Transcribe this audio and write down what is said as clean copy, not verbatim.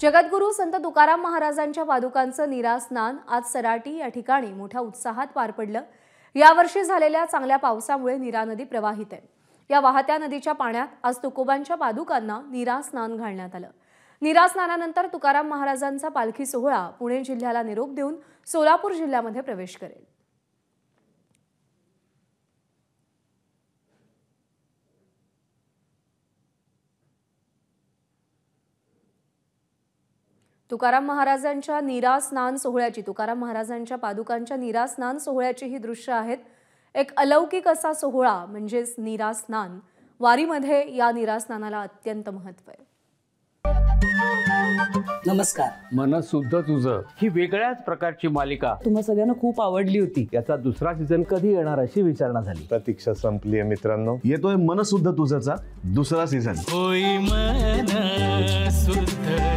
जगद्गुरू संत तुकाराम महाराजांच्या पादुकांचं नीरा स्नान आज सराटी या ठिकाणी मोठ्या उत्साहात पार पडलं। यावर्षी झालेल्या चांगल्या पावसामुळे नीरा नदी प्रवाहित आहे। या वाहत्या नदीच्या पाण्यात आज तुकोबांच्या पादुकांना नीरा स्नान घालण्यात आलं। नीरा स्नानानंतर तुकाराम महाराजांचा पालखी सोहळा पुणे जिल्ह्याला निरोप देऊन सोलापूर जिल्ह्यामध्ये प्रवेश करेल। तुकाराम महाराजांच्या नीरा स्नान सोहळ्याची तुकाराम महाराजांच्या पादुकांच्या नीरा स्नान सोहळ्याची ही दृश्य आहेत। एक अलौकिक असा सोहळा म्हणजे नीरा स्नान। वारीमध्ये या नीरा स्नानाला अत्यंत महत्त्व आहे। नमस्कार। मन शुद्ध तुझं ही वेगळ्याच प्रकारची मालिका तुम्हा सगळ्यांना खूप आवडली होती। याचा दुसरा सीझन कधी येणार अशी विचारणा झाली। प्रतीक्षा संपली आहे मित्रांनो। येतोय मन शुद्ध तुझंचा दुसरा सीझन। होई मन शुद्ध